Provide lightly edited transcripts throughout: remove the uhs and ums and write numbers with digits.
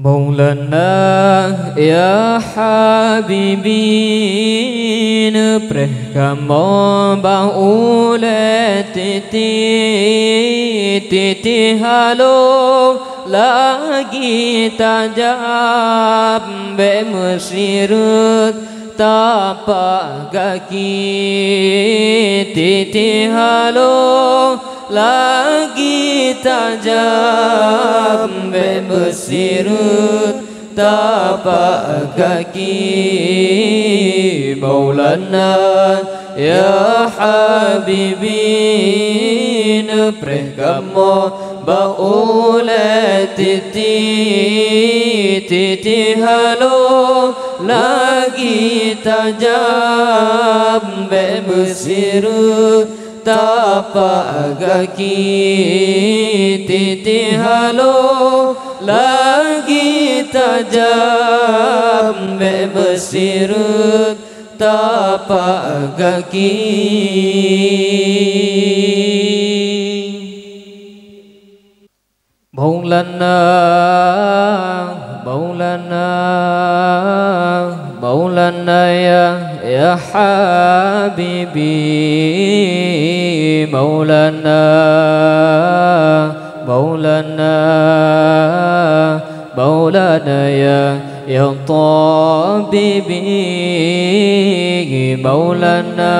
Maulana ya habibin preh kamo baule titi halo lagi tajam be mesirut tapak kaki titi halo lagi tajam be mesirut tapak kaki Maulana ya habibin preh kamo baule titi halo lagi tajam be mesirut tapak kaki titi halo lagi tajam be mesirut tapak kaki Maulana ya habibi Maulana ya tabibi Maulana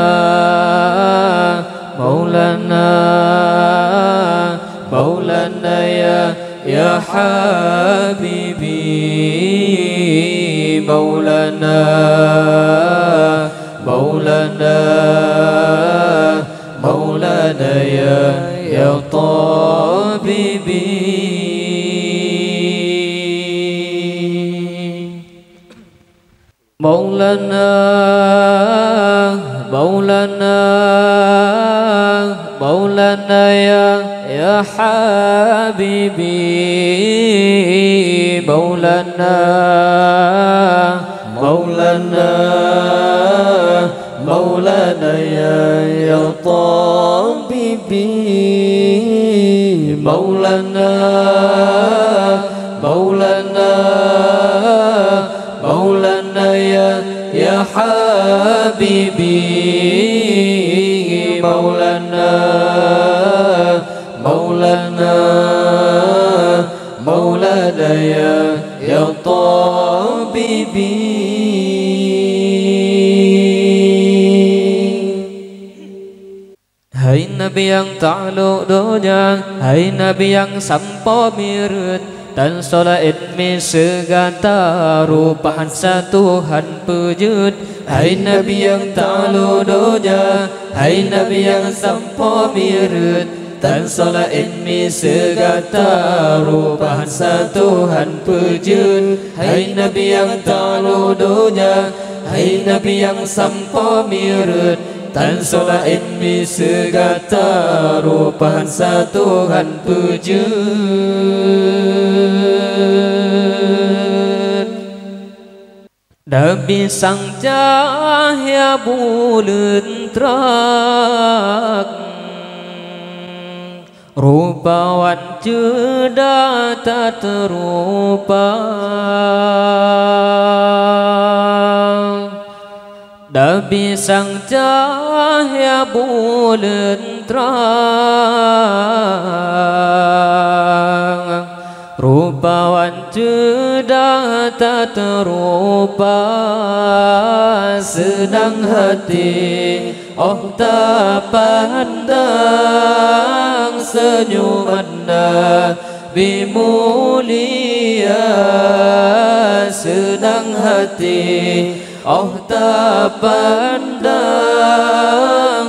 ya habibi Maulana ya tabibi Maulana ya habibi Maulana ya tabibi Maulana ya habibi Maulana ya tabibi Hai Nabi yang ta'lu dunia Hai Nabi yang sampo mirut dan solat mi segata rupahan satuhan pujud Hai Nabi yang ta'lu dunia Hai Nabi yang sampo mirut dan solat mi segata rupahan satuhan pujud Hai Nabi yang ta'lu dunia Hai Nabi yang sampo mirut tan solat mi segata rupahan satuhan pujud Nabi sang cahaya bulan terang rupawan cedah tak terupa Nabi sang cahaya bulan terang rupawan cedah tak terupa sedang hati oh tak pandang senyuman Nabi mulia sedang hati oh tak pandang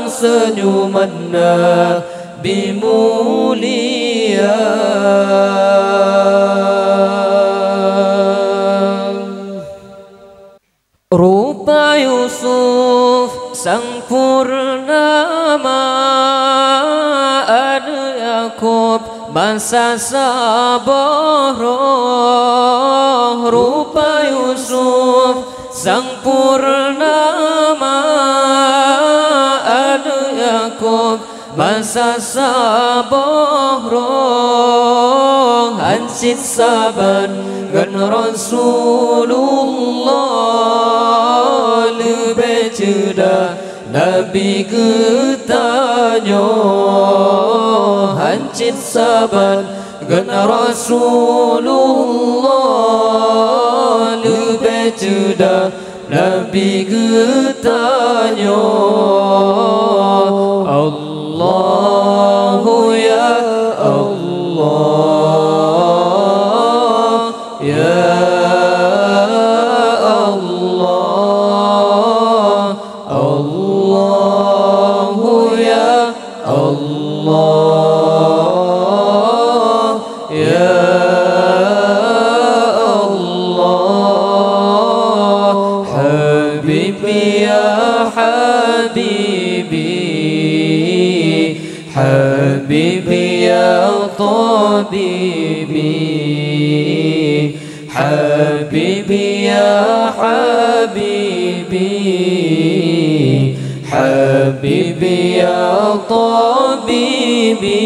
senyuman Nabi mulia Rupa Yusuf sang purnama ada Yakub masa saboroh Rupa Yusuf sang purnama ada Yakub masa saboroh hancit saban gan Rasulullah lebih cerdas Nabi ketanya hancit saban gan Rasulullah lebih cerdas Nabi ketanya Allahu ya Allah ya Allah Allahu ya Allah ya Allah Habibi ya Habibi Habibi ya Tabibi Habibi ya Habibi Habibi ya Tabibi